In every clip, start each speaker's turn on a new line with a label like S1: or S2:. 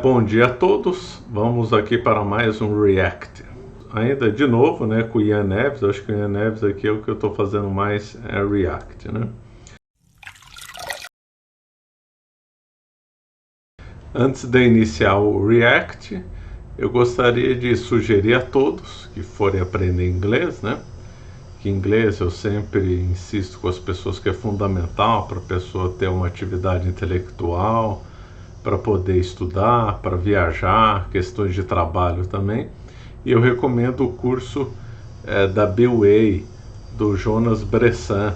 S1: Bom dia a todos. Vamos aqui para mais um React. Ainda de novo, né, com o Ian Neves. Acho que o Ian Neves aqui é o que eu estou fazendo mais React, né? Antes de iniciar o React, eu gostaria de sugerir a todos que forem aprender inglês, né? Que inglês eu sempre insisto com as pessoas que é fundamental para a pessoa ter uma atividade intelectual, para poder estudar, para viajar, questões de trabalho também. E eu recomendo o curso da B-Way, do Jonas Bressan,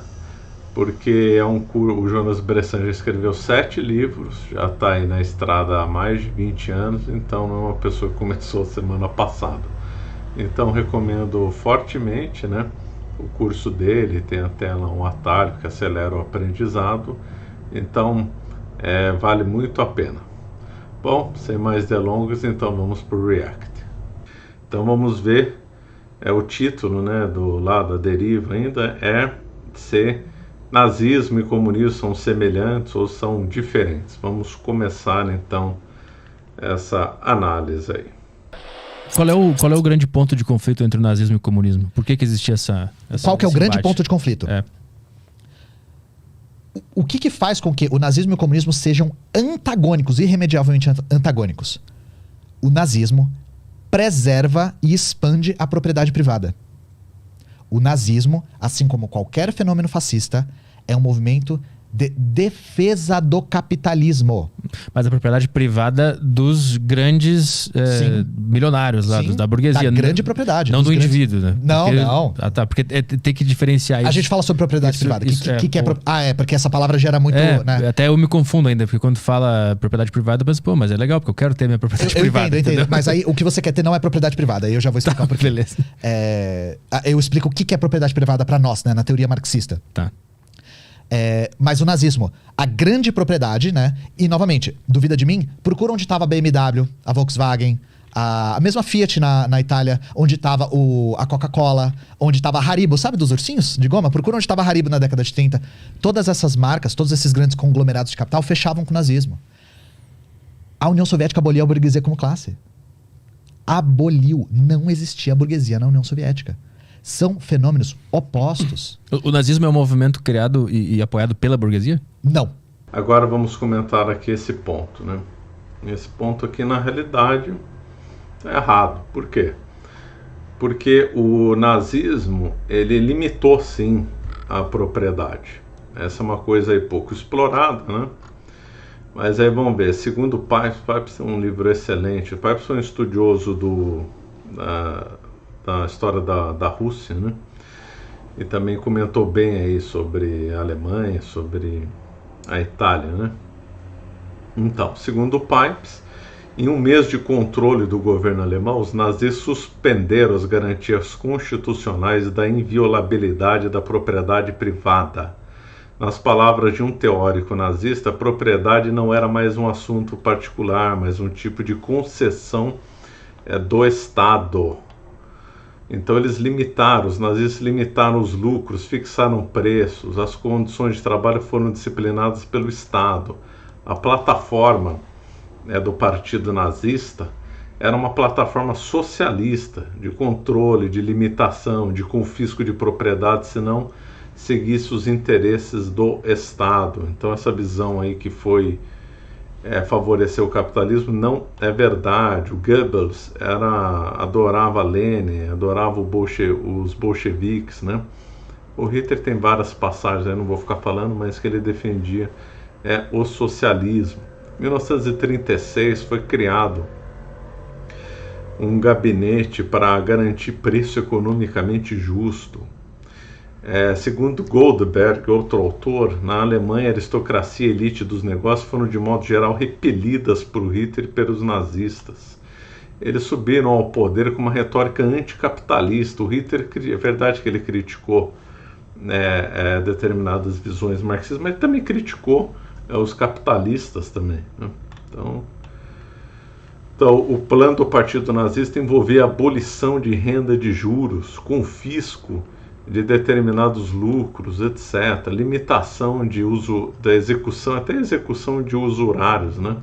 S1: porque o Jonas Bressan já escreveu 7 livros, já está aí na estrada há mais de 20 anos, então não é uma pessoa que começou semana passada. Então recomendo fortemente, né, o curso dele, tem até lá um atalho que acelera o aprendizado, então vale muito a pena. Bom, sem mais delongas, então vamos para o React. Então vamos ver, o título, né, do lado da deriva ainda é se nazismo e comunismo são semelhantes ou são diferentes. Vamos começar então essa análise aí.
S2: Qual é o grande ponto de conflito entre o nazismo e o comunismo? Por que existia essa
S3: Qual que é o grande ponto de conflito? O que faz com que o nazismo e o comunismo sejam antagônicos, irremediavelmente antagônicos? O nazismo preserva e expande a propriedade privada. O nazismo, assim como qualquer fenômeno fascista, é um movimento de defesa do capitalismo.
S2: Mas a propriedade privada dos grandes milionários lá, da burguesia.
S3: Da grande propriedade.
S2: Não do indivíduo, né?
S3: Não.
S2: Ah, tá. Porque tem que diferenciar isso.
S3: A gente fala sobre propriedade privada. Porque essa palavra gera muito... né?
S2: Até eu me confundo ainda, porque quando fala propriedade privada, eu penso, pô, mas é legal, porque eu quero ter minha propriedade privada.
S3: Eu entendo. Mas aí o que você quer ter não é propriedade privada. Aí eu já vou explicar porque.
S2: Beleza.
S3: Eu explico o que é propriedade privada para nós, né? Na teoria marxista.
S2: Tá.
S3: Mas o nazismo, a grande propriedade, né? E novamente, duvida de mim? Procura onde estava a BMW, a Volkswagen, a mesma Fiat na Itália, onde estava a Coca-Cola, onde estava a Haribo, sabe dos ursinhos de goma? Procura onde estava a Haribo na década de 30. Todas essas marcas, todos esses grandes conglomerados de capital fechavam com o nazismo. A União Soviética aboliu a burguesia como classe. Aboliu. Não existia burguesia na União Soviética. São fenômenos opostos.
S2: O nazismo é um movimento criado e apoiado pela burguesia?
S3: Não.
S1: Agora vamos comentar aqui esse ponto, né? Esse ponto aqui, na realidade, é errado. Por quê? Porque o nazismo, ele limitou, sim, a propriedade. Essa é uma coisa aí pouco explorada, né? Mas aí vamos ver. Segundo Pipes é um livro excelente. Pipes é um estudioso da história da Rússia, né? E também comentou bem aí sobre a Alemanha, sobre a Itália, né? Então, segundo Pipes, em um mês de controle do governo alemão, os nazis suspenderam as garantias constitucionais da inviolabilidade da propriedade privada. Nas palavras de um teórico nazista, a propriedade não era mais um assunto particular, mas um tipo de concessão do Estado. Então os nazistas limitaram os lucros, fixaram preços, as condições de trabalho foram disciplinadas pelo Estado. A plataforma do partido nazista era uma plataforma socialista, de controle, de limitação, de confisco de propriedade, se não seguisse os interesses do Estado. Então essa visão aí que foi favorecer o capitalismo não é verdade. O Goebbels adorava Lenin, adorava os bolcheviques, né? O Hitler tem várias passagens, eu não vou ficar falando, mas que ele defendia o socialismo. Em 1936 foi criado um gabinete para garantir preço economicamente justo. Segundo Goldberg, outro autor, na Alemanha a aristocracia e elite dos negócios foram de modo geral repelidas por Hitler e pelos nazistas. Eles subiram ao poder com uma retórica anticapitalista. O Hitler, é verdade que ele criticou determinadas visões marxistas, mas ele também criticou os capitalistas também, né? Então, o plano do partido nazista envolvia a abolição de renda de juros, confisco de determinados lucros, etc., limitação de uso da execução, até execução de usurários, né?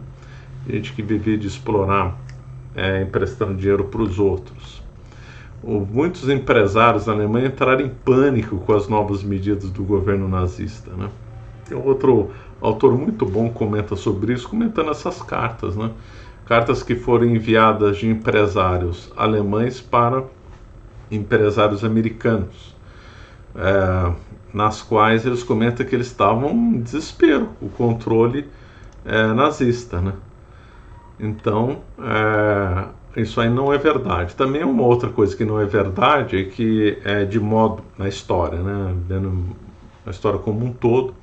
S1: gente que vivia de explorar, emprestando dinheiro para os outros. Muitos empresários na Alemanha entraram em pânico com as novas medidas do governo nazista, né? Tem outro autor muito bom que comenta sobre isso, comentando essas cartas, né? Cartas que foram enviadas de empresários alemães para empresários americanos, nas quais eles comentam que eles estavam em desespero, o controle nazista, né? Então, isso aí não é verdade. Também uma outra coisa que não é verdade é que, de modo, na história, né, vendo a história como um todo,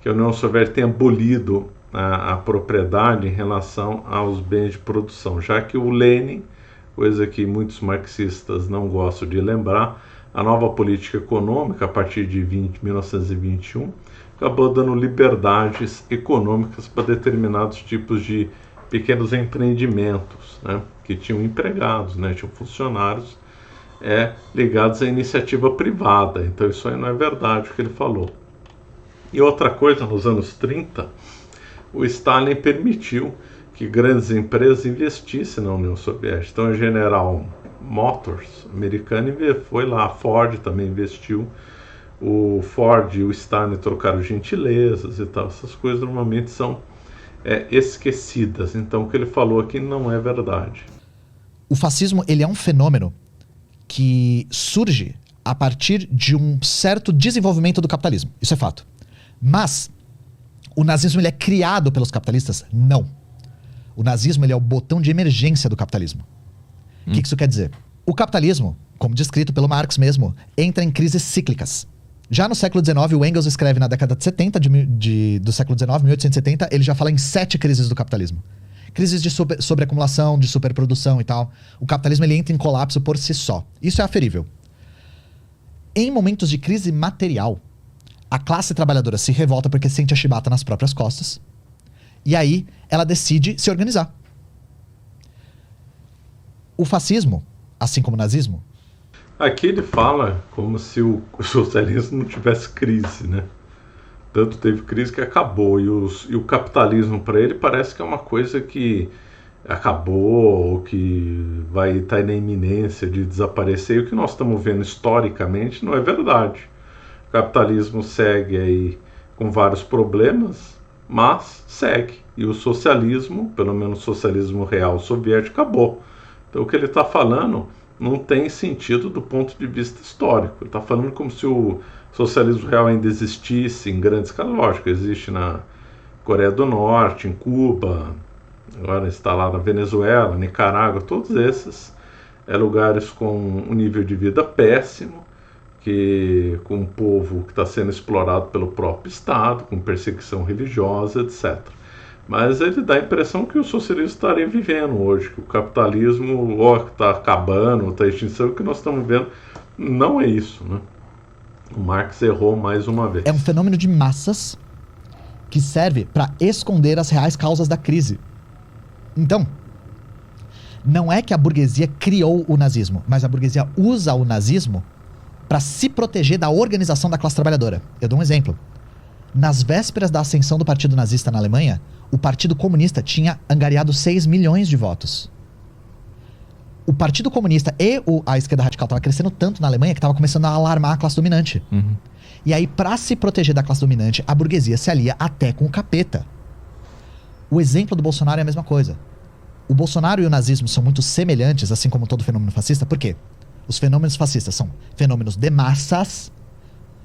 S1: que a União Soviética tem abolido a propriedade em relação aos bens de produção, já que o Lenin, coisa que muitos marxistas não gostam de lembrar, a nova política econômica, a partir de 1921, acabou dando liberdades econômicas para determinados tipos de pequenos empreendimentos, né, que tinham empregados, né, tinham funcionários ligados à iniciativa privada. Então isso aí não é verdade o que ele falou. E outra coisa, nos anos 30, o Stalin permitiu que grandes empresas investissem na União Soviética. Então a General Motors americana foi lá, a Ford também investiu. O Ford e o Stalin trocaram gentilezas e tal. Essas coisas normalmente são esquecidas. Então o que ele falou aqui não é verdade.
S3: O fascismo, ele é um fenômeno que surge a partir de um certo desenvolvimento do capitalismo. Isso é fato. Mas o nazismo, ele é criado pelos capitalistas? Não. O nazismo, ele é o botão de emergência do capitalismo. O que isso quer dizer? O capitalismo, como descrito pelo Marx mesmo, entra em crises cíclicas. Já no século XIX, o Engels escreve na década de 70 do século XIX, 1870, ele já fala em 7 crises do capitalismo. Crises de sobreacumulação, de superprodução e tal. O capitalismo, ele entra em colapso por si só. Isso é aferível. Em momentos de crise material, a classe trabalhadora se revolta porque sente a chibata nas próprias costas. E aí, ela decide se organizar. O fascismo, assim como o nazismo...
S1: Aqui ele fala como se o socialismo não tivesse crise, né? Tanto teve crise que acabou. E o capitalismo, para ele, parece que é uma coisa que acabou, ou que vai estar na iminência de desaparecer. E o que nós estamos vendo historicamente não é verdade. O capitalismo segue aí com vários problemas, mas segue. E o socialismo, pelo menos o socialismo real soviético, acabou. Então o que ele está falando não tem sentido do ponto de vista histórico. Ele está falando como se o socialismo real ainda existisse em grande escala. Lógico, existe na Coreia do Norte, em Cuba, agora está lá na Venezuela, Nicarágua, todos esses lugares com um nível de vida péssimo, com um povo que está sendo explorado pelo próprio Estado, com perseguição religiosa, etc. Mas ele dá a impressão que o socialismo estaria vivendo hoje, que o capitalismo está acabando, está extinção. O que nós estamos vendo não é isso, né? O Marx errou mais uma vez.
S3: É um fenômeno de massas que serve para esconder as reais causas da crise. Então, não é que a burguesia criou o nazismo, mas a burguesia usa o nazismo para se proteger da organização da classe trabalhadora. Eu dou um exemplo. Nas vésperas da ascensão do Partido Nazista na Alemanha, o Partido Comunista tinha angariado 6 milhões de votos. O Partido Comunista e a esquerda radical estavam crescendo tanto na Alemanha que estava começando a alarmar a classe dominante.
S2: Uhum.
S3: E aí, para se proteger da classe dominante, a burguesia se alia até com o capeta. O exemplo do Bolsonaro é a mesma coisa. O Bolsonaro e o nazismo são muito semelhantes, assim como todo fenômeno fascista. Por quê? Os fenômenos fascistas são fenômenos de massas,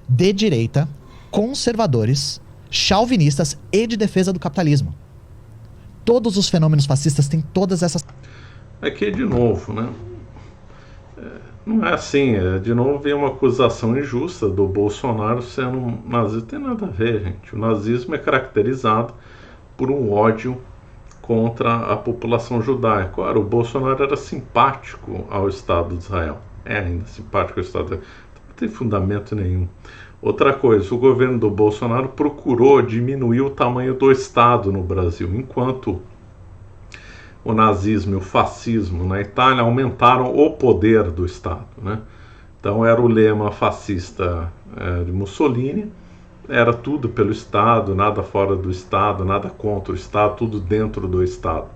S3: de direita, conservadores, chauvinistas e de defesa do capitalismo. Todos os fenômenos fascistas têm todas essas...
S1: Aqui de novo, né? Não é assim, de novo vem uma acusação injusta do Bolsonaro sendo um nazista. Não tem nada a ver, gente. O nazismo é caracterizado por um ódio contra a população judaica. Claro, o Bolsonaro era simpático ao Estado de Israel. É ainda simpático ao Estado de Israel. Não tem fundamento nenhum. Outra coisa, o governo do Bolsonaro procurou diminuir o tamanho do Estado no Brasil, enquanto o nazismo e o fascismo na Itália aumentaram o poder do Estado, né? Então era o lema fascista de Mussolini, era tudo pelo Estado, nada fora do Estado, nada contra o Estado, tudo dentro do Estado.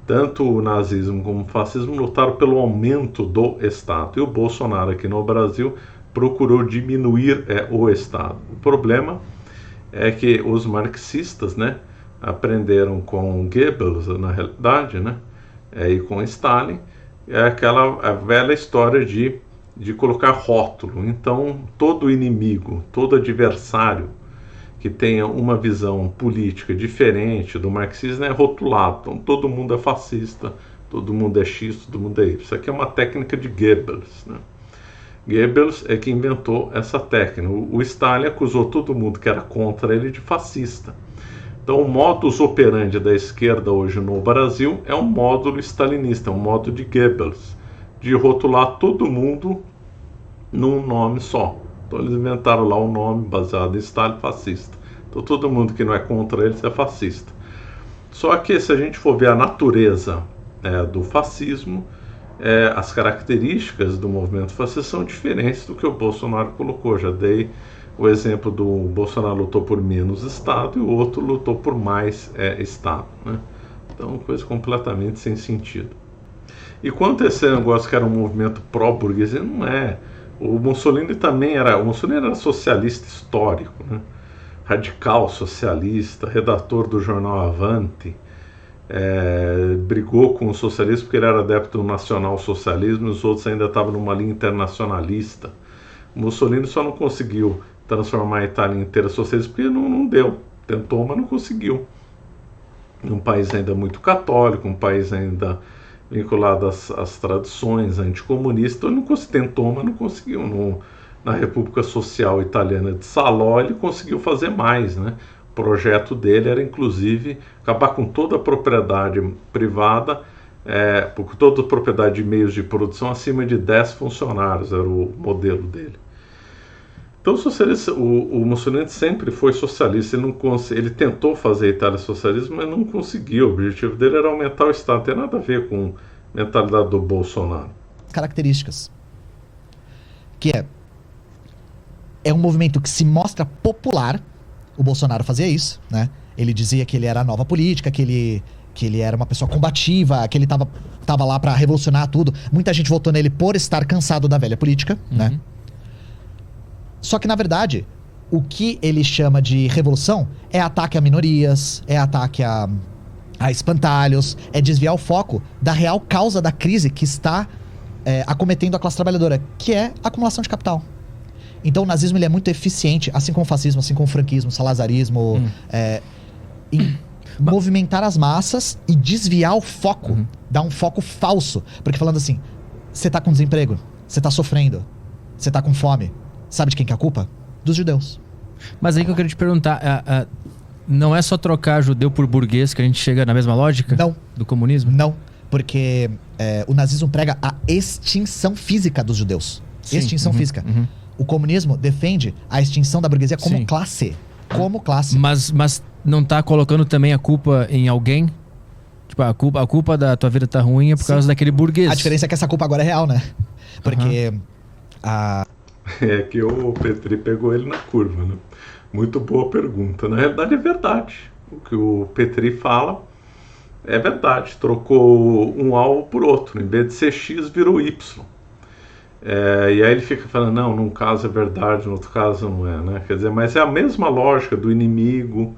S1: tanto o nazismo como o fascismo lutaram pelo aumento do Estado. E o Bolsonaro aqui no Brasil procurou diminuir o Estado. O problema é que os marxistas, né, aprenderam com Goebbels, na realidade, né, e com Stalin, a velha história de colocar rótulo. Então, todo inimigo, todo adversário que tenha uma visão política diferente do marxismo é rotulado. Então, todo mundo é fascista, todo mundo é X, todo mundo é Y. Isso aqui é uma técnica de Goebbels, né? Goebbels é que inventou essa técnica. O Stalin acusou todo mundo que era contra ele de fascista. Então, o modus operandi da esquerda hoje no Brasil é um módulo stalinista, um módulo de Goebbels, de rotular todo mundo num nome só. Então, eles inventaram lá um nome baseado em Stalin, fascista. Então, todo mundo que não é contra eles é fascista. Só que, se a gente for ver a natureza do fascismo, as características do movimento fascista são diferentes do que o Bolsonaro colocou. Já dei o exemplo do Bolsonaro lutou por menos Estado e o outro lutou por mais Estado, né? Então, coisa completamente sem sentido. E quanto a esse negócio que era um movimento pró-burguesia, não é. O Mussolini também era. O Mussolini era socialista histórico, né? Radical socialista, redator do jornal Avanti. Brigou com o socialismo porque ele era adepto do nacional-socialismo e os outros ainda estavam numa linha internacionalista. O Mussolini só não conseguiu transformar a Itália inteira socialista porque não deu. Tentou, mas não conseguiu. Um país ainda muito católico, um país ainda vinculado às tradições anticomunistas. Ele tentou, mas não conseguiu. Na República Social Italiana de Salò, ele conseguiu fazer mais, né? O projeto dele era, inclusive, acabar com toda a propriedade privada, porque toda a propriedade de meios de produção acima de 10 funcionários, era o modelo dele. Então, o Mussolini sempre foi socialista, ele tentou fazer a Itália socialista, mas não conseguiu. O objetivo dele era aumentar o Estado, não tem nada a ver com a mentalidade do Bolsonaro.
S3: Características. Que é um movimento que se mostra popular. O Bolsonaro fazia isso, né? Ele dizia que ele era a nova política, que ele era uma pessoa combativa, que ele tava lá pra revolucionar tudo. Muita gente votou nele por estar cansado da velha política, né? Só que, na verdade, o que ele chama de revolução é ataque a minorias, é ataque a espantalhos, é desviar o foco da real causa da crise que está acometendo a classe trabalhadora, que é a acumulação de capital. Então o nazismo ele é muito eficiente, assim como o fascismo, assim como o franquismo, o salazarismo, em movimentar as massas e desviar o foco, dar um foco falso. Porque falando assim, você tá com desemprego, você tá sofrendo, você tá com fome, sabe de quem que é a culpa? Dos judeus.
S2: Mas aí que eu queria te perguntar, não é só trocar judeu por burguês que a gente chega na mesma lógica?
S3: Não.
S2: Do comunismo?
S3: Não, porque o nazismo prega a extinção física dos judeus. Sim. Extinção física. O comunismo defende a extinção da burguesia como classe. Como classe.
S2: Mas não tá colocando também a culpa em alguém? Tipo, a culpa da tua vida tá ruim é por causa daquele burguês.
S3: A diferença é que essa culpa agora é real, né? Porque
S1: É que o Petri pegou ele na curva, né? Muito boa pergunta. Na realidade é verdade. O que o Petri fala é verdade. Trocou um alvo por outro. Em vez de ser X, virou Y. E aí ele fica falando, não, num caso é verdade, no outro caso não é, né? Quer dizer, mas é a mesma lógica do inimigo,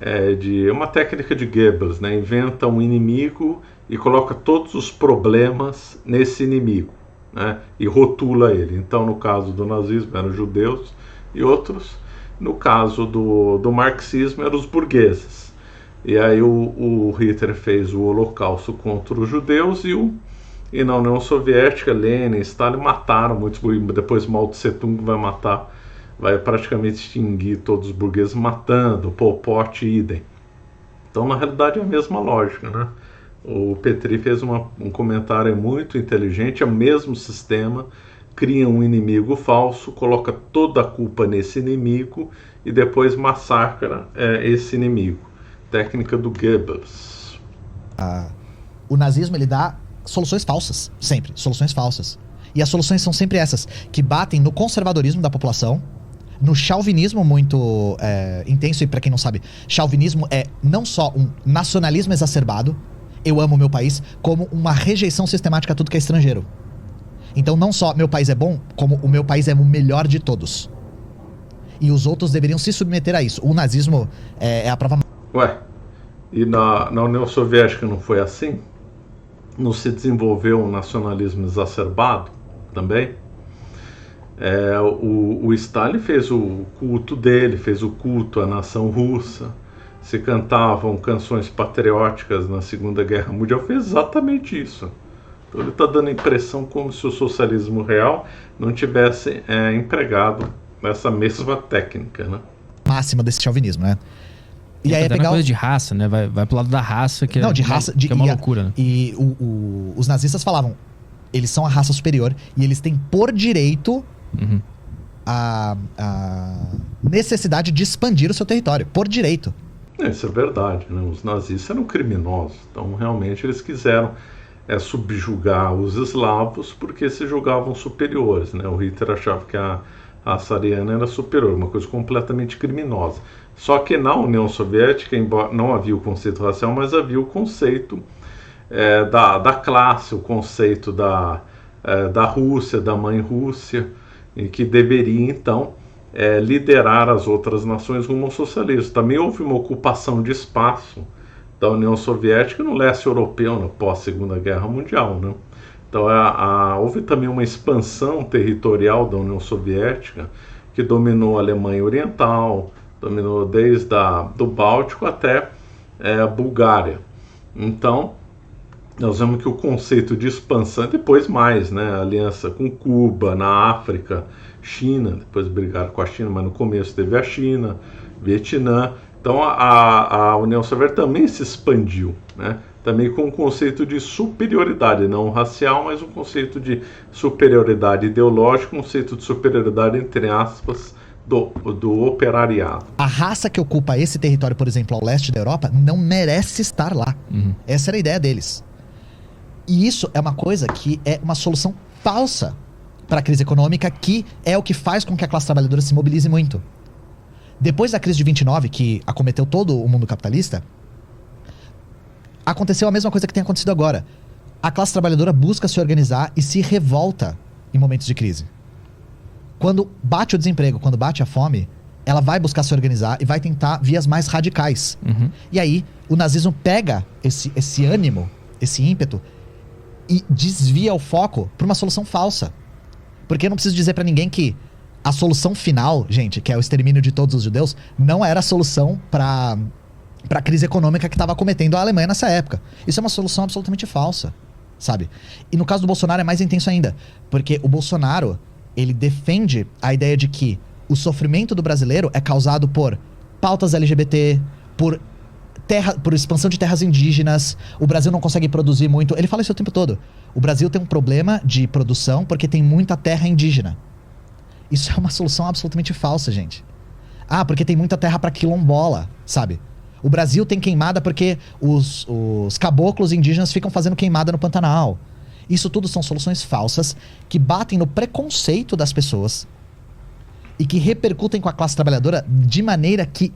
S1: é uma técnica de Goebbels, né? Inventa um inimigo e coloca todos os problemas nesse inimigo, né? E rotula ele. Então, no caso do nazismo, eram os judeus e outros. No caso do marxismo, eram os burgueses. E aí o Hitler fez o Holocausto contra os judeus e na União Soviética, Lenin, Stalin mataram muitos, depois Mao Tse Tung vai praticamente extinguir todos os burgueses matando, Pol Pot e idem. Então, na realidade, é a mesma lógica, né? O Petri fez um comentário muito inteligente, é o mesmo sistema, cria um inimigo falso, coloca toda a culpa nesse inimigo e depois massacra esse inimigo. Técnica do Goebbels.
S3: O nazismo, ele dá soluções falsas, sempre, soluções falsas. E as soluções são sempre essas, que batem no conservadorismo da população, no chauvinismo muito intenso, e pra quem não sabe, chauvinismo é não só um nacionalismo exacerbado, eu amo o meu país, como uma rejeição sistemática a tudo que é estrangeiro. Então não só meu país é bom, como o meu país é o melhor de todos. E os outros deveriam se submeter a isso. O nazismo é a prova...
S1: Ué, e na União Soviética não foi assim? Não se desenvolveu um nacionalismo exacerbado também? O Stalin fez o culto dele, fez o culto à nação russa. Se cantavam canções patrióticas na Segunda Guerra Mundial, fez exatamente isso. Então ele está dando a impressão como se o socialismo real não tivesse empregado essa mesma técnica, né?
S3: Máxima desse chauvinismo, né? E aí é
S2: pegar coisa de raça, né? Vai pro lado da raça, que
S3: não, de raça,
S2: que é uma loucura, né?
S3: E os nazistas falavam, eles são a raça superior e eles têm por direito a necessidade de expandir o seu território, por direito.
S1: Isso é verdade, né? Os nazistas eram criminosos, então realmente eles quiseram subjugar os eslavos porque se julgavam superiores, né? O Hitler achava que a raça ariana era superior, uma coisa completamente criminosa. Só que na União Soviética, embora não havia o conceito racial, mas havia o conceito da classe, o conceito da Rússia, da mãe Rússia, e que deveria então liderar as outras nações rumo ao socialismo. Também houve uma ocupação de espaço da União Soviética no leste europeu, no pós-Segunda Guerra Mundial, né? Então houve também uma expansão territorial da União Soviética que dominou a Alemanha Oriental, dominou desde do Báltico até a Bulgária. Então, nós vemos que o conceito de expansão, depois mais, né, aliança com Cuba, na África, China, depois brigaram com a China, mas no começo teve a China, Vietnã. Então a União Soviética também se expandiu, né? Também com um conceito de superioridade, não racial, mas um conceito de superioridade ideológica, um conceito de superioridade, entre aspas, do operariado.
S3: A raça que ocupa esse território, por exemplo, ao leste da Europa, não merece estar lá. Essa era a ideia deles. E isso é uma coisa que é uma solução falsa para a crise econômica, que é o que faz com que a classe trabalhadora se mobilize muito. Depois da crise de 29, que acometeu todo o mundo capitalista, aconteceu a mesma coisa que tem acontecido agora. A classe trabalhadora busca se organizar e se revolta em momentos de crise. Quando bate o desemprego, quando bate a fome, ela vai buscar se organizar e vai tentar vias mais radicais. E aí, o nazismo pega esse ânimo, esse ímpeto, e desvia o foco para uma solução falsa. Porque eu não preciso dizer para ninguém que a solução final, gente, que é o extermínio de todos os judeus, não era a solução para a crise econômica que estava acometendo a Alemanha nessa época. Isso é uma solução absolutamente falsa, sabe? E no caso do Bolsonaro é mais intenso ainda, porque o Bolsonaro, ele defende a ideia de que o sofrimento do brasileiro é causado por pautas LGBT, por expansão de terras indígenas, o Brasil não consegue produzir muito. Ele fala isso o tempo todo. O Brasil tem um problema de produção porque tem muita terra indígena. Isso é uma solução absolutamente falsa, gente. Porque tem muita terra para quilombola, sabe? O Brasil tem queimada porque os caboclos indígenas ficam fazendo queimada no Pantanal. Isso tudo são soluções falsas que batem no preconceito das pessoas e que repercutem com a classe trabalhadora de maneira que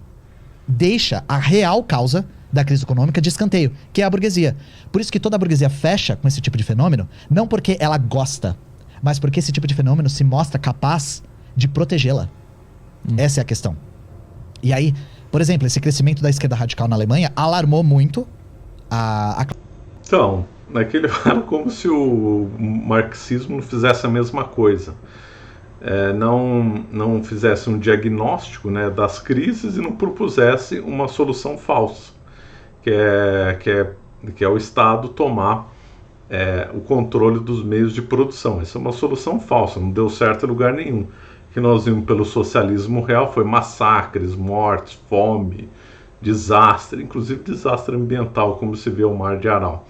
S3: deixa a real causa da crise econômica de escanteio, que é a burguesia. Por isso que toda a burguesia fecha com esse tipo de fenômeno, não porque ela gosta, mas porque esse tipo de fenômeno se mostra capaz de protegê-la. Essa é a questão. E aí, por exemplo, esse crescimento da esquerda radical na Alemanha alarmou muito a...
S1: Então, naquele era como se o marxismo não fizesse a mesma coisa. Não fizesse um diagnóstico, né, das crises e não propusesse uma solução falsa, que é o Estado tomar o controle dos meios de produção. Essa é uma solução falsa, não deu certo em lugar nenhum. O que nós vimos pelo socialismo real foi massacres, mortes, fome, desastre, inclusive desastre ambiental, como se vê o Mar de Aral.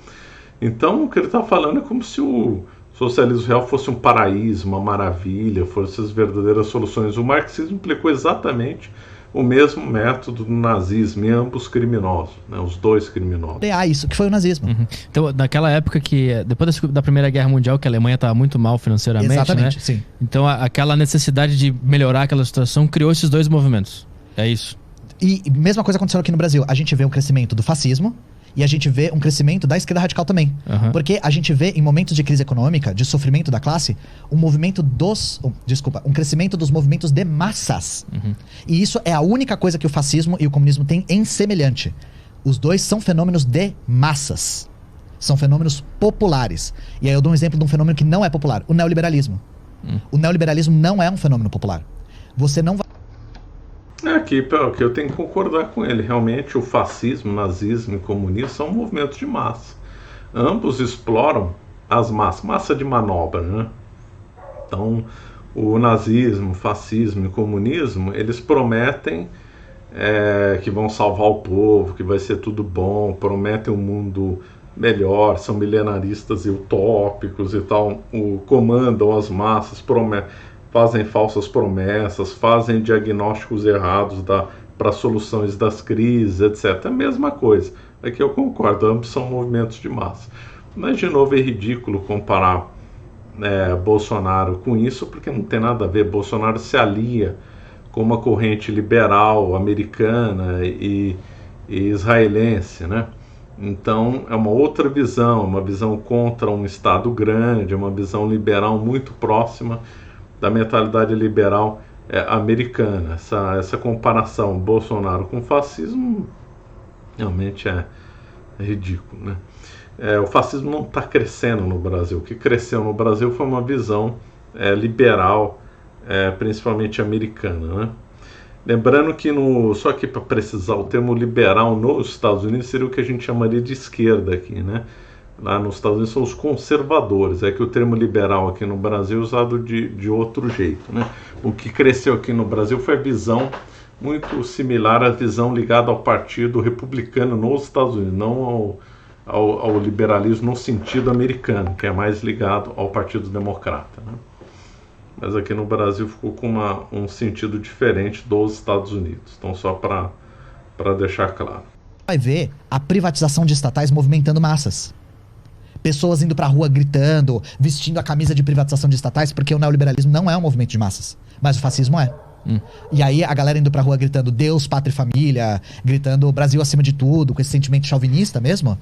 S1: Então, o que ele está falando é como se o socialismo real fosse um paraíso, uma maravilha, fossem as verdadeiras soluções. O marxismo aplicou exatamente o mesmo método do nazismo, em ambos criminosos, né, os dois criminosos.
S3: Isso que foi o nazismo.
S2: Então, naquela época que, depois da Primeira Guerra Mundial, que a Alemanha estava muito mal financeiramente,
S3: exatamente,
S2: né?
S3: Sim.
S2: Então, aquela necessidade de melhorar aquela situação criou esses dois movimentos. É isso.
S3: E mesma coisa aconteceu aqui no Brasil. A gente vê um crescimento do fascismo E a gente vê um crescimento da esquerda radical também.
S2: Aham.
S3: Porque a gente vê, em momentos de crise econômica, de sofrimento da classe, um crescimento dos movimentos de massas. E isso é a única coisa que o fascismo e o comunismo têm em semelhante. Os dois são fenômenos de massas. São fenômenos populares. E aí eu dou um exemplo de um fenômeno que não é popular. O neoliberalismo. O neoliberalismo não é um fenômeno popular. Você não vai...
S1: Que eu tenho que concordar com ele. Realmente o fascismo, nazismo e comunismo são movimentos de massa. Ambos exploram as massas, massa de manobra, né? Então, o nazismo, fascismo e comunismo, eles prometem que vão salvar o povo, que vai ser tudo bom, prometem um mundo melhor, são milenaristas e utópicos e tal, comandam as massas, fazem falsas promessas, fazem diagnósticos errados para soluções das crises, etc. É a mesma coisa. Aqui eu concordo, ambos são movimentos de massa. Mas, de novo, é ridículo comparar Bolsonaro com isso, porque não tem nada a ver. Bolsonaro se alia com uma corrente liberal americana e israelense, né? Então é uma outra visão, uma visão contra um Estado grande, uma visão liberal muito próxima da mentalidade liberal americana. Essa comparação Bolsonaro com fascismo realmente é ridículo, né? O fascismo não está crescendo no Brasil. O que cresceu no Brasil foi uma visão liberal, principalmente americana, né? Lembrando que, só aqui para precisar, o termo liberal nos Estados Unidos seria o que a gente chamaria de esquerda aqui, né? Lá nos Estados Unidos são os conservadores, que o termo liberal aqui no Brasil é usado de outro jeito, né? O que cresceu aqui no Brasil foi a visão muito similar à visão ligada ao Partido Republicano nos Estados Unidos, não ao liberalismo no sentido americano, que é mais ligado ao Partido Democrata, né? Mas aqui no Brasil ficou com um sentido diferente dos Estados Unidos. Então, só para deixar claro.
S3: Vai ver a privatização de estatais movimentando massas. Pessoas indo pra rua gritando, vestindo a camisa de privatização de estatais, porque o neoliberalismo não é um movimento de massas, mas o fascismo é. E aí a galera indo pra rua gritando Deus, pátria e família, gritando Brasil acima de tudo, com esse sentimento chauvinista mesmo.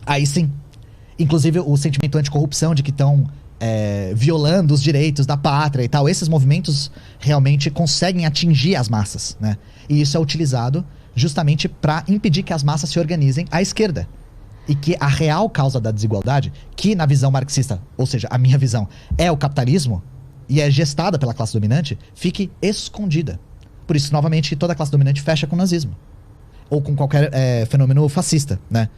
S3: Aí sim. Inclusive o sentimento anticorrupção de que estão violando os direitos da pátria e tal. Esses movimentos realmente conseguem atingir as massas, né? E isso é utilizado justamente para impedir que as massas se organizem à esquerda. E que a real causa da desigualdade, que na visão marxista, ou seja, a minha visão, é o capitalismo, e é gestada pela classe dominante, fique escondida. Por isso, novamente, toda a classe dominante fecha com o nazismo. Ou com qualquer fenômeno fascista, né?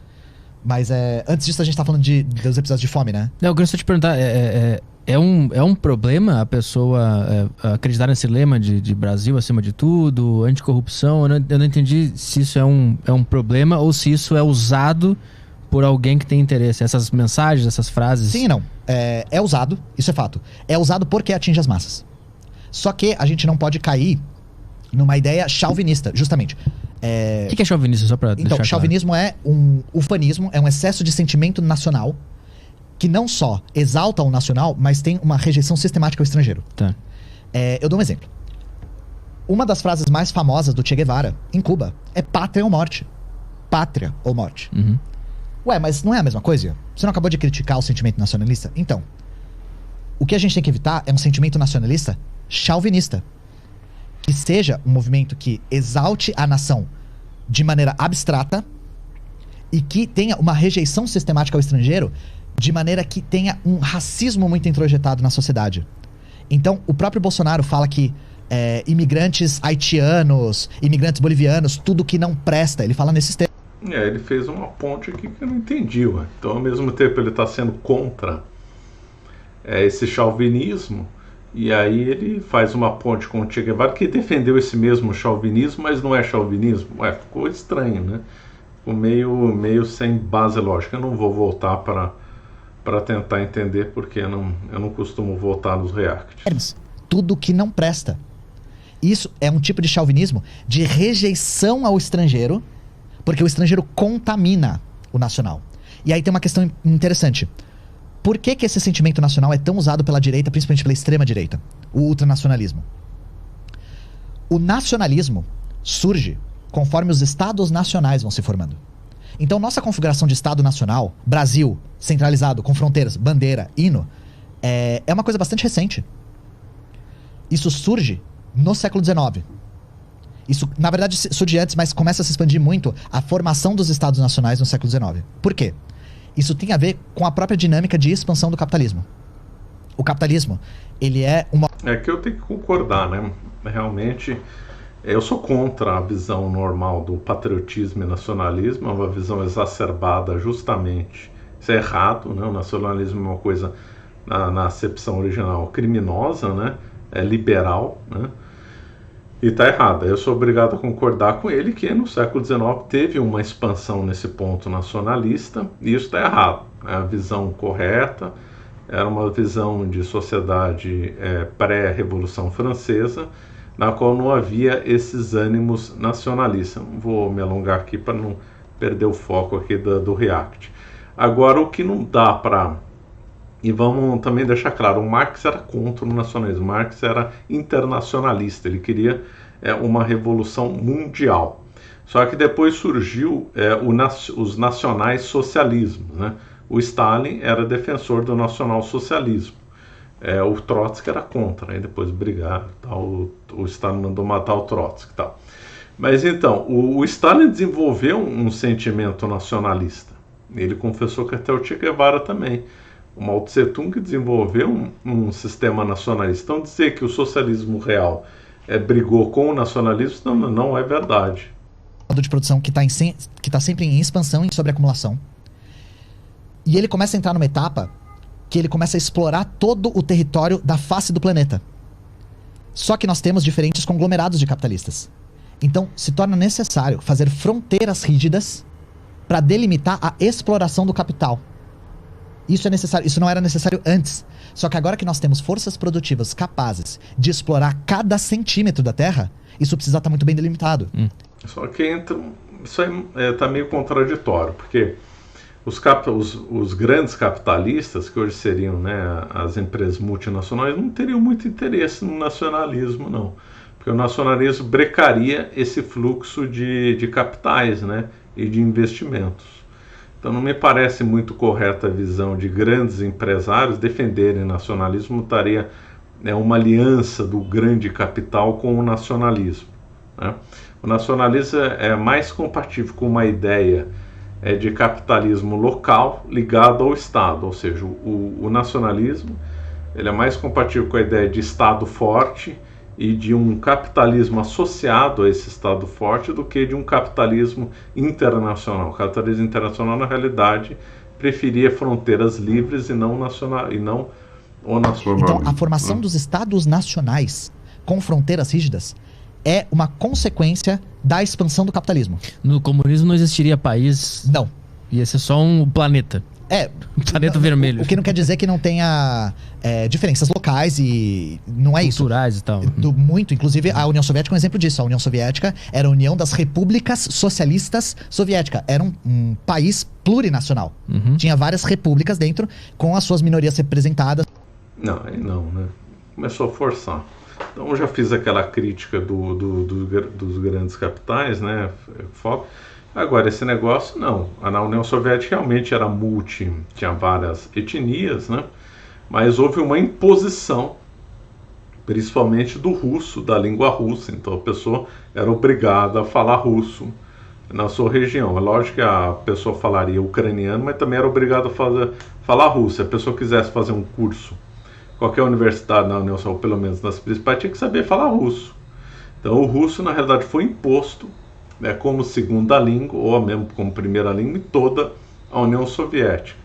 S3: Mas antes disso a gente tá falando dos episódios de fome, né?
S2: Não, eu queria só te perguntar, é um problema a pessoa acreditar nesse lema de Brasil acima de tudo, anticorrupção? Eu não entendi se isso é um problema ou se isso é usado por alguém que tem interesse. Essas mensagens, essas frases...
S3: Sim e não. É usado, isso é fato. É usado porque atinge as massas. Só que a gente não pode cair numa ideia chauvinista, justamente.
S2: O que é chauvinista, só pra deixar
S3: Então,
S2: claro?
S3: chauvinismo é um ufanismo, é um excesso de sentimento nacional que não só exalta o nacional, mas tem uma rejeição sistemática ao estrangeiro.
S2: Tá.
S3: Eu dou um exemplo. Uma das frases mais famosas do Che Guevara, em Cuba, é pátria ou morte. Pátria ou morte.
S2: Uhum.
S3: Ué, mas não é a mesma coisa? Você não acabou de criticar o sentimento nacionalista? Então, o que a gente tem que evitar é um sentimento nacionalista chauvinista. Que seja um movimento que exalte a nação de maneira abstrata e que tenha uma rejeição sistemática ao estrangeiro de maneira que tenha um racismo muito introjetado na sociedade. Então, o próprio Bolsonaro fala que imigrantes haitianos, imigrantes bolivianos, tudo que não presta, ele fala nesses termos.
S1: Ele fez uma ponte aqui que eu não entendi, ué. Então, ao mesmo tempo, ele está sendo contra esse chauvinismo, e aí ele faz uma ponte com o Che Guevara, que defendeu esse mesmo chauvinismo, mas não é chauvinismo. Ficou estranho, né? Ficou meio sem base lógica. Eu não vou voltar para tentar entender, porque eu não costumo voltar nos reacts.
S3: Tudo que não presta. Isso é um tipo de chauvinismo de rejeição ao estrangeiro, porque o estrangeiro contamina o nacional. E aí tem uma questão interessante. Por que esse sentimento nacional é tão usado pela direita, principalmente pela extrema-direita? O ultranacionalismo. O nacionalismo surge conforme os estados nacionais vão se formando. Então, nossa configuração de Estado nacional, Brasil, centralizado, com fronteiras, bandeira, hino, é uma coisa bastante recente. Isso surge no século XIX. Isso, na verdade, surge antes, mas começa a se expandir muito a formação dos Estados nacionais no século XIX. Por quê? Isso tem a ver com a própria dinâmica de expansão do capitalismo. O capitalismo, ele é uma...
S1: É que eu tenho que concordar, né? Realmente, eu sou contra a visão normal do patriotismo e nacionalismo, é uma visão exacerbada justamente. Isso é errado, né? O nacionalismo é uma coisa, na acepção original, criminosa, né? É liberal, né? E está errado. Eu sou obrigado a concordar com ele que no século XIX teve uma expansão nesse ponto nacionalista, e isso está errado. É a visão correta, era uma visão de sociedade pré-Revolução Francesa, na qual não havia esses ânimos nacionalistas. Não vou me alongar aqui para não perder o foco aqui do React. Agora, o que não dá para... E vamos também deixar claro, o Marx era contra o nacionalismo, o Marx era internacionalista, ele queria uma revolução mundial. Só que depois surgiu os nacionais socialismos, né? O Stalin era defensor do nacional-socialismo, o Trotsky era contra, aí depois brigaram, tal, o Stalin mandou matar o Trotsky e tal. Mas então, o Stalin desenvolveu um sentimento nacionalista, ele confessou que até o Che Guevara também. O Mao Tse Tung desenvolveu um sistema nacionalista. Então dizer que o socialismo real brigou com o nacionalismo não é verdade.
S3: De produção que está sempre em expansão e sobreacumulação. E ele começa a entrar numa etapa que ele começa a explorar todo o território da face do planeta. Só que nós temos diferentes conglomerados de capitalistas. Então se torna necessário fazer fronteiras rígidas para delimitar a exploração do capital. Isso é necessário, isso não era necessário antes. Só que agora que nós temos forças produtivas capazes de explorar cada centímetro da Terra, isso precisa estar muito bem delimitado.
S1: Só que isso está meio contraditório, porque os grandes capitalistas, que hoje seriam, né, as empresas multinacionais, não teriam muito interesse no nacionalismo, não. Porque o nacionalismo brecaria esse fluxo de capitais, né, e de investimentos. Então não me parece muito correta a visão de grandes empresários defenderem nacionalismo, estaria uma aliança do grande capital com o nacionalismo, né? O nacionalismo é mais compatível com uma ideia de capitalismo local ligado ao Estado, ou seja, o nacionalismo ele é mais compatível com a ideia de Estado forte e de um capitalismo associado a esse Estado forte do que de um capitalismo internacional. O capitalismo internacional, na realidade, preferia fronteiras livres e não o nacionalismo.
S3: Então, a formação dos Estados nacionais com fronteiras rígidas é uma consequência da expansão do capitalismo.
S2: No comunismo não existiria país.
S3: Não.
S2: Ia ser só um planeta. Um planeta vermelho.
S3: O que não quer dizer que não tenha diferenças locais e não é isso.
S2: Culturais e tal.
S3: Muito. Inclusive, a União Soviética é um exemplo disso. A União Soviética era a união das repúblicas socialistas soviéticas. Era um país plurinacional. Tinha várias repúblicas dentro, com as suas minorias representadas.
S1: Não, aí não, né? Começou a forçar. Então eu já fiz aquela crítica dos grandes capitais, né? Foco. Agora, esse negócio, não. Na União Soviética realmente era tinha várias etnias, né? Mas houve uma imposição, principalmente do russo, da língua russa. Então a pessoa era obrigada a falar russo na sua região. É lógico que a pessoa falaria ucraniano, mas também era obrigada a falar russo. Se a pessoa quisesse fazer um curso, qualquer universidade na União Soviética, ou pelo menos nas principais, tinha que saber falar russo. Então o russo, na realidade, foi imposto como segunda língua, ou mesmo como primeira língua, em toda a União Soviética.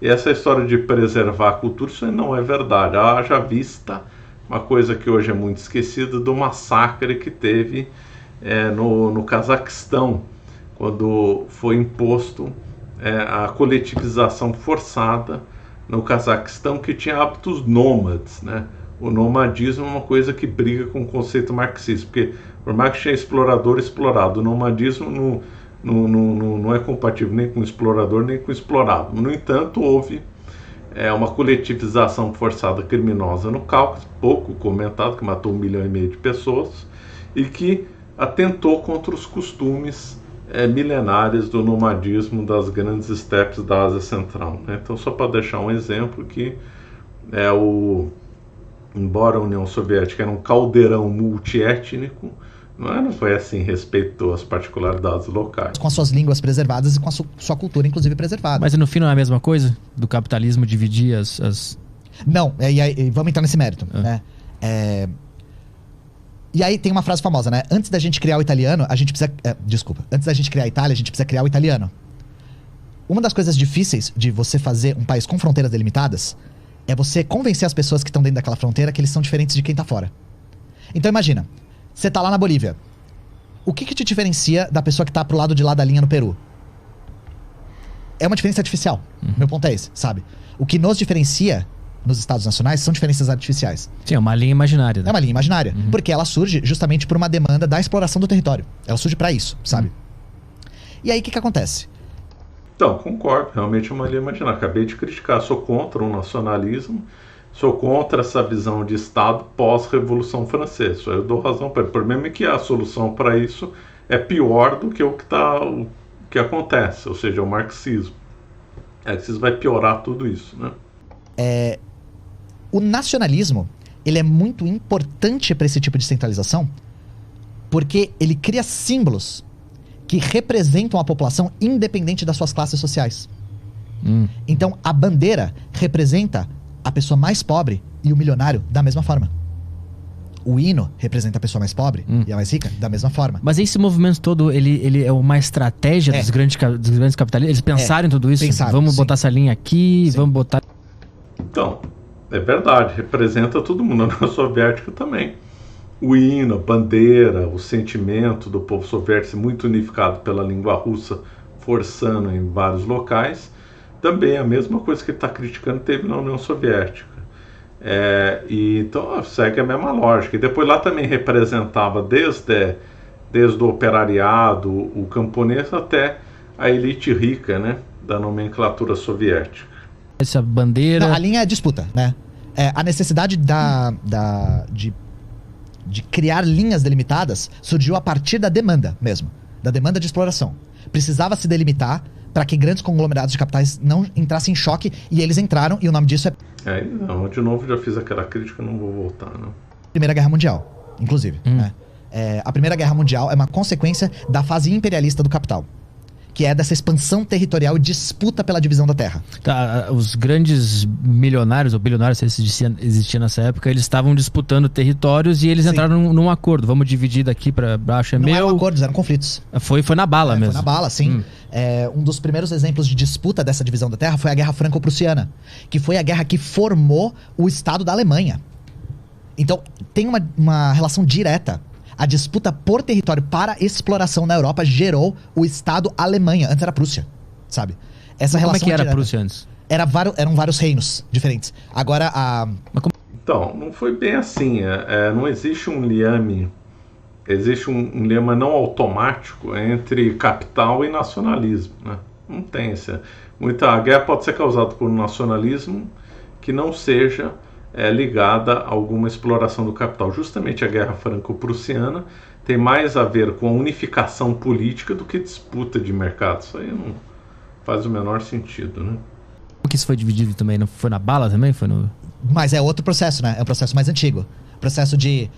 S1: E essa história de preservar a cultura, isso não é verdade. Haja vista uma coisa que hoje é muito esquecida, do massacre que teve no Cazaquistão, quando foi imposto a coletivização forçada no Cazaquistão, que tinha hábitos nômades, né? O nomadismo é uma coisa que briga com o conceito marxista, porque por mais que tinha explorador e explorado, o nomadismo não é compatível nem com o explorador nem com o explorado. No entanto, houve uma coletivização forçada criminosa no Cáucaso, pouco comentado, que matou 1,5 milhão de pessoas, e que atentou contra os costumes milenares do nomadismo das grandes estepes da Ásia Central, né? Então, só para deixar um exemplo que embora a União Soviética era um caldeirão multiétnico, não foi assim, respeitou as particularidades locais.
S3: Com as suas línguas preservadas e com a sua cultura, inclusive, preservada.
S2: Mas no fim não é a mesma coisa? Do capitalismo dividir as...
S3: Não, e vamos entrar nesse mérito, né? E aí tem uma frase famosa, né? Antes da gente criar o italiano, a gente precisa... Antes da gente criar a Itália, a gente precisa criar o italiano. Uma das coisas difíceis de você fazer um país com fronteiras delimitadas é você convencer as pessoas que estão dentro daquela fronteira que eles são diferentes de quem tá fora. Então imagina, você tá lá na Bolívia. O que te diferencia da pessoa que tá pro lado de lá da linha no Peru? É uma diferença artificial. Meu ponto é esse, sabe? O que nos diferencia nos Estados Nacionais são diferenças artificiais.
S2: Sim, é uma linha imaginária. Né?
S3: É uma linha imaginária. Porque ela surge justamente por uma demanda da exploração do território. Ela surge pra isso, sabe? E aí o que acontece?
S1: Então, concordo. Realmente é uma linha imaginária. Acabei de criticar. Sou contra o nacionalismo. Sou contra essa visão de Estado pós-Revolução Francesa. Eu dou razão para ele. O problema é que a solução para isso é pior do que o que acontece. Ou seja, o marxismo. O marxismo vai piorar tudo isso, né?
S3: O nacionalismo, ele é muito importante para esse tipo de centralização porque ele cria símbolos que representam a população independente das suas classes sociais. Então, a bandeira representa a pessoa mais pobre e o milionário da mesma forma. O hino representa a pessoa mais pobre e a mais rica da mesma forma.
S2: Mas esse movimento todo, ele é uma estratégia dos grandes capitalistas? Eles pensaram em tudo isso? Vamos botar essa linha aqui, vamos botar...
S1: Então, é verdade, representa todo mundo. A União Soviética também. O hino, a bandeira, o sentimento do povo soviético muito unificado pela língua russa, forçando em vários locais, também é a mesma coisa que ele está criticando teve na União Soviética. Então segue a mesma lógica. E depois lá também representava desde o operariado, o camponês, até a elite rica, né, da nomenclatura soviética.
S2: Essa bandeira...
S3: Não, a linha é disputa, né? A necessidade de criar linhas delimitadas surgiu a partir da demanda mesmo. Da demanda de exploração. Precisava se delimitar para que grandes conglomerados de capitais não entrassem em choque, e eles entraram, e o nome disso é...
S1: Não, de novo já fiz aquela crítica, não vou voltar, não.
S3: Primeira Guerra Mundial, inclusive. Né? A Primeira Guerra Mundial é uma consequência da fase imperialista do capital, que é dessa expansão territorial e disputa pela divisão da terra.
S2: Tá, os grandes milionários, ou bilionários, se existia nessa época, eles estavam disputando territórios e eles entraram num acordo. Vamos dividir daqui para baixo,
S3: Não
S2: meu...
S3: eram acordos, eram conflitos.
S2: Foi na bala mesmo.
S3: Foi na bala, sim. Um dos primeiros exemplos de disputa dessa divisão da terra foi a Guerra Franco-Prussiana, que foi a guerra que formou o Estado da Alemanha. Então, tem uma relação direta. A disputa por território para exploração na Europa gerou o Estado Alemanha. Antes era Prússia, sabe? Essa relação
S2: como é que era
S3: direta.
S2: a Prússia antes?
S3: Eram vários reinos diferentes. Agora,
S1: Então, não foi bem assim. Não existe um liame... Existe um lema não automático entre capital e nacionalismo, né? Não tem esse... A guerra pode ser causada por um nacionalismo que não seja ligada a alguma exploração do capital. Justamente a Guerra Franco-Prussiana tem mais a ver com a unificação política do que disputa de mercado. Isso aí não faz o menor sentido, né?
S2: O que isso foi dividido também? Não foi na bala também?
S3: Mas é outro processo, né? É um processo mais antigo. Processo de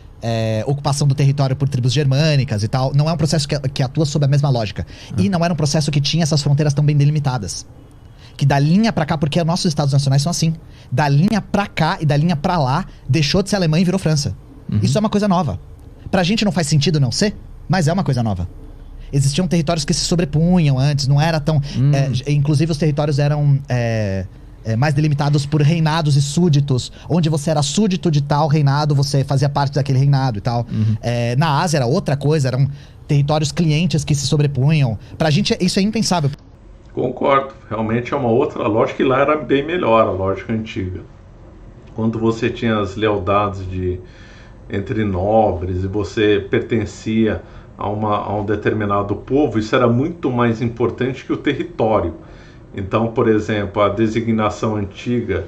S3: ocupação do território por tribos germânicas e tal. Não é um processo que atua sob a mesma lógica. E não era um processo que tinha essas fronteiras tão bem delimitadas. Que da linha pra cá, porque nossos estados nacionais são assim. Da linha pra cá e da linha pra lá, deixou de ser Alemanha e virou França. Isso é uma coisa nova. Pra gente não faz sentido não ser, mas é uma coisa nova. Existiam territórios que se sobrepunham antes, não era tão... inclusive os territórios eram mais delimitados por reinados e súditos. Onde você era súdito de tal reinado, você fazia parte daquele reinado e tal. Na Ásia era outra coisa, eram territórios clientes que se sobrepunham. Pra gente isso é impensável.
S1: Concordo, realmente é uma outra lógica, e lá era bem melhor a lógica antiga. Quando você tinha as lealdades entre nobres e você pertencia a um determinado povo, isso era muito mais importante que o território. Então, por exemplo, a designação antiga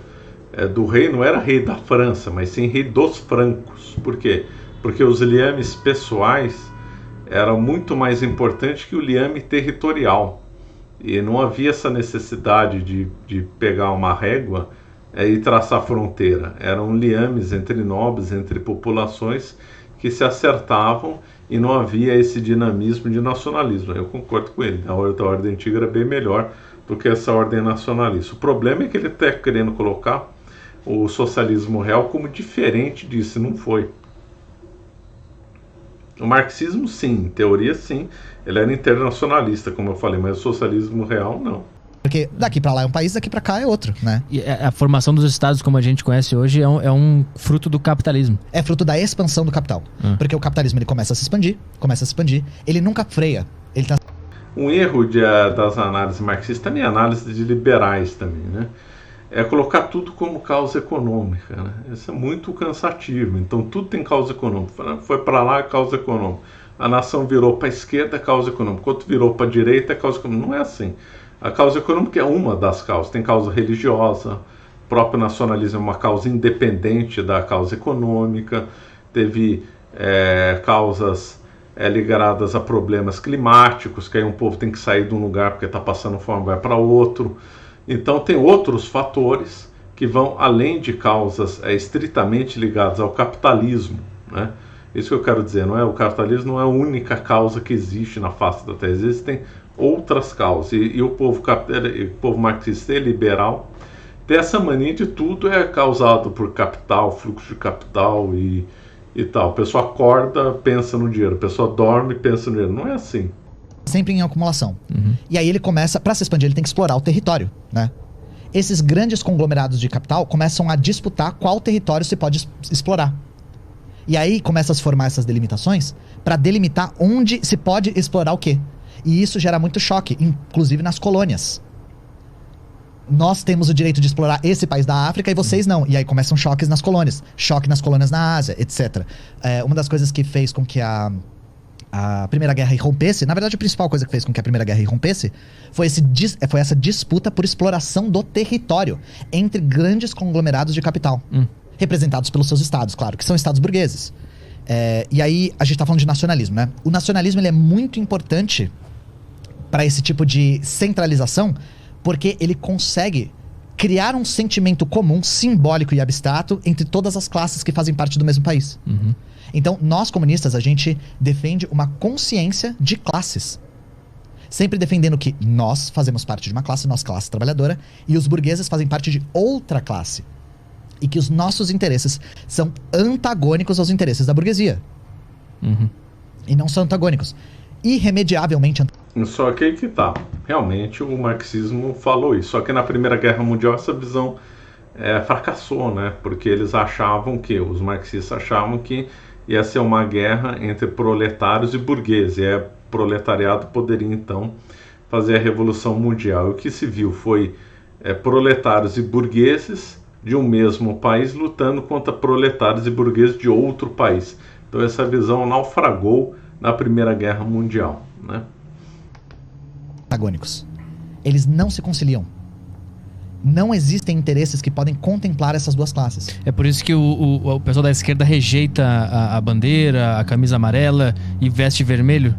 S1: do rei não era rei da França, mas sim rei dos francos. Por quê? Porque os liames pessoais era muito mais importante que o liame territorial. E não havia essa necessidade de pegar uma régua e traçar fronteira. Eram liames entre nobres, entre populações que se acertavam e não havia esse dinamismo de nacionalismo. Eu concordo com ele, a ordem antiga era bem melhor do que essa ordem nacionalista. O problema é que ele está querendo colocar o socialismo real como diferente disso, e não foi. O marxismo, sim, em teoria, sim, ele era internacionalista, como eu falei, mas o socialismo real, não.
S3: Porque daqui pra lá é um país, daqui pra cá é outro, né?
S2: E a formação dos estados, como a gente conhece hoje, é um fruto do capitalismo.
S3: É fruto da expansão do capital. Porque o capitalismo ele começa a se expandir, ele nunca freia. Ele tá...
S1: Um erro das análises marxistas, também análise de liberais também, né? É colocar tudo como causa econômica, né? Isso é muito cansativo. Então tudo tem causa econômica. Foi para lá, é causa econômica. A nação virou para a esquerda, é causa econômica. Quando virou para a direita, é causa econômica. Não é assim. A causa econômica é uma das causas. Tem causa religiosa, o próprio nacionalismo é uma causa independente da causa econômica. Teve causas ligadas a problemas climáticos, que aí um povo tem que sair de um lugar porque está passando fome, vai para outro. Então tem outros fatores que vão além de causas estritamente ligadas ao capitalismo, né? Isso que eu quero dizer, não é? O capitalismo não é a única causa que existe na face da Terra, existem outras causas. E o povo marxista e liberal tem essa mania de tudo é causado por capital, fluxo de capital e tal. A pessoa acorda, pensa no dinheiro, a pessoa dorme, pensa no dinheiro. Não é assim.
S3: Sempre em acumulação. E aí ele começa, para se expandir, ele tem que explorar o território, né? Esses grandes conglomerados de capital começam a disputar qual território se pode explorar. E aí começa a se formar essas delimitações para delimitar onde se pode explorar o quê. E isso gera muito choque, inclusive nas colônias. Nós temos o direito de explorar esse país da África e vocês não. E aí começam choques nas colônias. Choque nas colônias na Ásia, etc. Uma das coisas que fez com que a Primeira Guerra irrompesse, na verdade a principal coisa que fez com que a Primeira Guerra irrompesse foi essa disputa por exploração do território entre grandes conglomerados de capital, representados pelos seus estados, claro, que são estados burgueses. E aí a gente tá falando de nacionalismo, né? O nacionalismo ele é muito importante para esse tipo de centralização, porque ele consegue criar um sentimento comum, simbólico e abstrato entre todas as classes que fazem parte do mesmo país. Então, nós comunistas, a gente defende uma consciência de classes. Sempre defendendo que nós fazemos parte de uma classe, nossa classe trabalhadora, e os burgueses fazem parte de outra classe. E que os nossos interesses são antagônicos aos interesses da burguesia. E não são antagônicos. Irremediavelmente antagônicos.
S1: Só que aí que tá. Realmente o marxismo falou isso. Só que na Primeira Guerra Mundial essa visão fracassou, né? Porque eles achavam os marxistas achavam que ia ser uma guerra entre proletários e burgueses. E o proletariado poderia, então, fazer a Revolução Mundial. E o que se viu foi proletários e burgueses de um mesmo país lutando contra proletários e burgueses de outro país. Então essa visão naufragou na Primeira Guerra Mundial, né?
S3: Antagônicos. Eles não se conciliam. Não existem interesses que podem contemplar essas duas classes.
S2: É por isso que o pessoal da esquerda rejeita a bandeira, a camisa amarela e veste vermelho?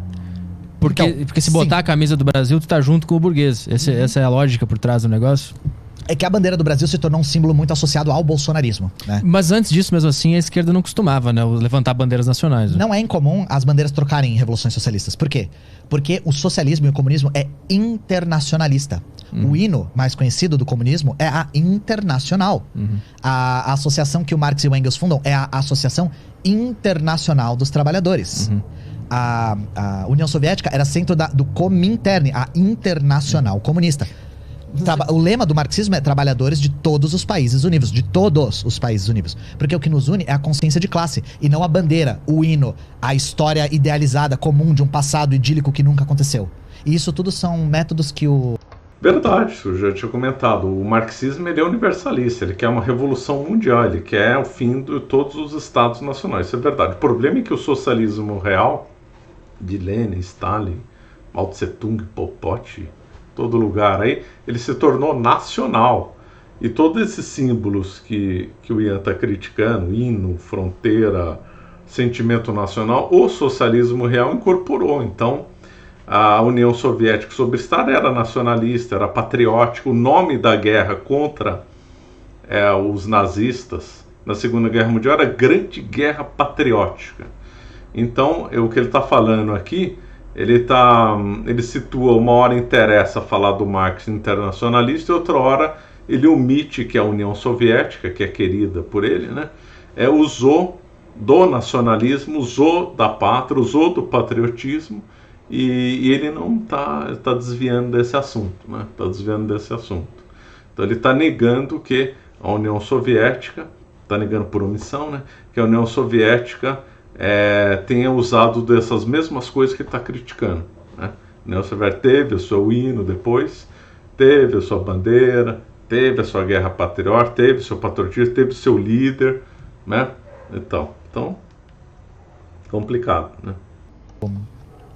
S2: Porque se botar a camisa do Brasil, tu tá junto com o burguês. Essa é a lógica por trás do negócio?
S3: É que a bandeira do Brasil se tornou um símbolo muito associado ao bolsonarismo, né?
S2: Mas antes disso, mesmo assim, a esquerda não costumava, né, levantar bandeiras nacionais. Né?
S3: Não é incomum as bandeiras trocarem em revoluções socialistas. Por quê? Porque o socialismo e o comunismo é internacionalista. O hino mais conhecido do comunismo é a Internacional. A associação que o Marx e o Engels fundam é a Associação Internacional dos Trabalhadores. A União Soviética era centro do Comintern, a Internacional Comunista. O lema do marxismo é trabalhadores de todos os países unidos, de todos os países unidos. Porque o que nos une é a consciência de classe, e não a bandeira, o hino, a história idealizada comum de um passado idílico que nunca aconteceu. E isso tudo são métodos que o...
S1: Verdade, eu já tinha comentado. O marxismo ele é universalista, ele quer uma revolução mundial, ele quer o fim de todos os estados nacionais. Isso é verdade. O problema é que o socialismo real, de Lenin, Stalin, Mao Tse Tung, Pol Pot, todo lugar aí, ele se tornou nacional. E todos esses símbolos que o Ian está criticando, hino, fronteira, sentimento nacional, o socialismo real incorporou. Então, a União Soviética sob Stalin era nacionalista, era patriótica. O nome da guerra contra os nazistas na Segunda Guerra Mundial era Grande Guerra Patriótica. Então, o que ele está falando aqui, ele situa, uma hora interessa falar do Marx internacionalista e outra hora ele omite que a União Soviética, que é querida por ele, né, usou do nacionalismo, usou da pátria, usou do patriotismo, e ele não está desviando desse assunto, né? Está desviando desse assunto. Então ele está negando que a União Soviética, está negando por omissão, né, que a União Soviética tenha usado dessas mesmas coisas que ele está criticando, né? A União Soviética teve o seu hino depois, teve a sua bandeira, teve a sua guerra patriótica, teve o seu patriotismo, teve o seu líder, né? Então, complicado, né?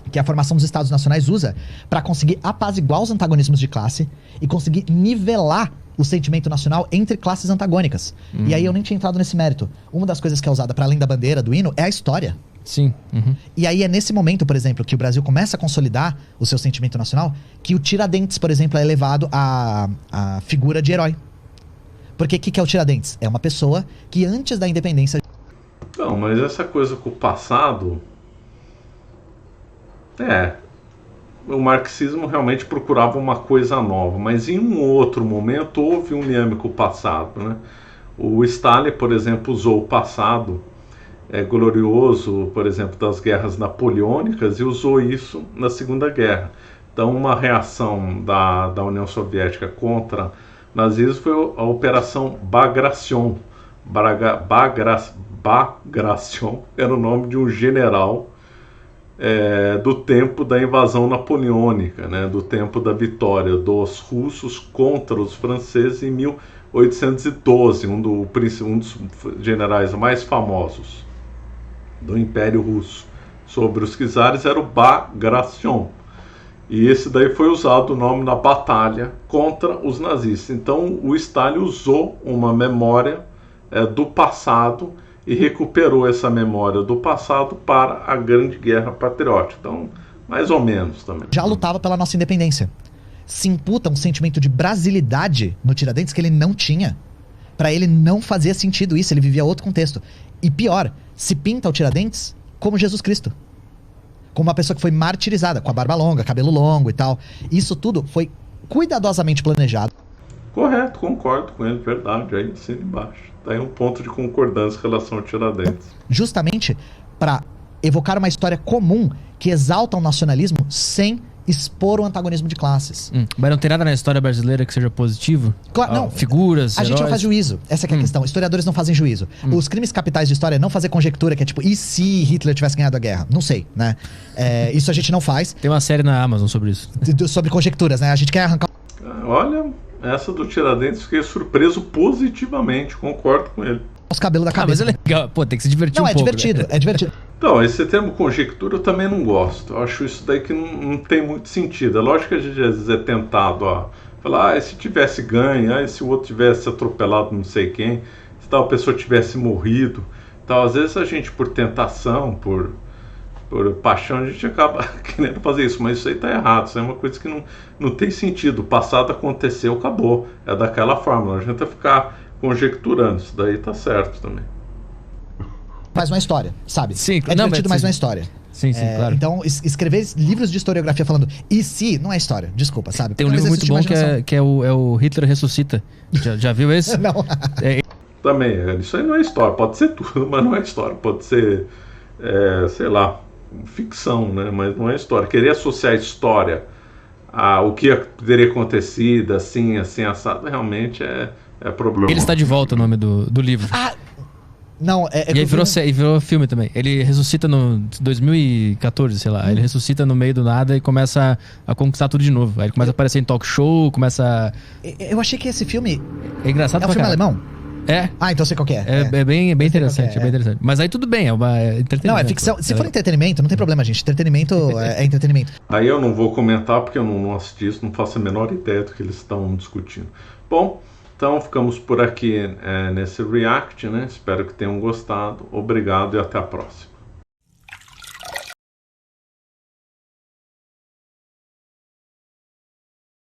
S3: Que a formação dos Estados Nacionais usa para conseguir apaziguar os antagonismos de classe e conseguir nivelar o sentimento nacional entre classes antagônicas. E aí eu nem tinha entrado nesse mérito. Uma das coisas que é usada para além da bandeira, do hino, é a história.
S2: Sim.
S3: E aí é nesse momento, por exemplo, que o Brasil começa a consolidar o seu sentimento nacional, que o Tiradentes, por exemplo, é elevado à figura de herói. Porque o que é o Tiradentes? É uma pessoa que antes da independência...
S1: Não, mas essa coisa com o passado... o marxismo realmente procurava uma coisa nova, mas em um outro momento houve um liame com o passado, né? O Stalin, por exemplo, usou o passado glorioso, por exemplo, das guerras napoleônicas, e usou isso na Segunda Guerra. Então, uma reação da União Soviética contra o nazismo foi a Operação Bagration. Bagration era o nome de um general do tempo da invasão napoleônica, né, do tempo da vitória dos russos contra os franceses em 1812, um dos generais mais famosos do Império Russo sobre os czares era o Bagration, e esse daí foi usado o nome na batalha contra os nazistas. Então o Stalin usou uma memória do passado e recuperou essa memória do passado para a Grande Guerra Patriótica. Então, mais ou menos também.
S3: Já lutava pela nossa independência. Se imputa um sentimento de brasilidade no Tiradentes que ele não tinha. Para ele não fazia sentido isso, ele vivia outro contexto. E pior, se pinta o Tiradentes como Jesus Cristo. Como uma pessoa que foi martirizada, com a barba longa, cabelo longo e tal. Isso tudo foi cuidadosamente planejado.
S1: Correto, concordo com ele, verdade, aí assina embaixo. Tá aí um ponto de concordância em relação ao Tiradentes.
S3: Justamente para evocar uma história comum que exalta o nacionalismo sem expor o antagonismo de classes.
S2: Mas não tem nada na história brasileira que seja positivo?
S3: Claro, não.
S2: Figuras,
S3: a gente não faz juízo. Essa que é a questão. Historiadores não fazem juízo. Os crimes capitais de história é não fazer conjectura, que é tipo, e se Hitler tivesse ganhado a guerra? Não sei, né? Isso a gente não faz.
S2: Tem uma série na Amazon sobre isso.
S3: Sobre conjecturas, né? A gente quer arrancar...
S1: Olha, essa do Tiradentes, fiquei surpreso positivamente, concordo com ele.
S3: Os cabelos da cabeça.
S2: Mas é legal. Pô, tem que se divertir
S3: não,
S2: um pouco.
S3: Não, é divertido, né? É divertido.
S1: Então, esse termo conjectura eu também não gosto. Eu acho isso daí que não tem muito sentido. É lógico que a gente às vezes é tentado a falar, se tivesse ganho, se o outro tivesse atropelado não sei quem, se tal pessoa tivesse morrido. Então, às vezes a gente, por tentação, por paixão, a gente acaba querendo fazer isso, mas isso aí tá errado. Isso é uma coisa que não tem sentido. O passado aconteceu, acabou. É daquela forma. Não adianta ficar conjecturando. Isso daí tá certo também.
S3: Mais uma história, sabe?
S2: Sim,
S3: é divertido mais uma história.
S2: Sim, claro.
S3: Então, escrever livros de historiografia falando e se, não é história, desculpa, sabe?
S2: Tem um livro muito bom que é o Hitler Ressuscita. Já viu esse?
S3: Não.
S1: Também, isso aí não é história. Pode ser tudo, mas não é história. Pode ser, sei lá, ficção, né? Mas não é história. Querer associar a história ao que teria acontecido, assim, assado, realmente é problema.
S2: Ele está de volta, o nome do livro.
S3: Não,
S2: e aí virou filme também. Ele ressuscita no 2014, sei lá. Ele ressuscita no meio do nada e começa a conquistar tudo de novo. Aí ele começa a aparecer em talk show, começa...
S3: Eu achei que esse filme...
S2: É engraçado
S3: pra caralho. É um filme alemão?
S2: É.
S3: Ah, então eu sei qual que é.
S2: É bem interessante, é bem interessante. Mas aí tudo bem, é entretenimento.
S3: Não, é ficção. Se for entretenimento, não tem problema, gente. Entretenimento é entretenimento.
S1: Aí eu não vou comentar porque eu não assisti isso, não faço a menor ideia do que eles estão discutindo. Bom, Então ficamos por aqui nesse React, né? Espero que tenham gostado. Obrigado e até a próxima.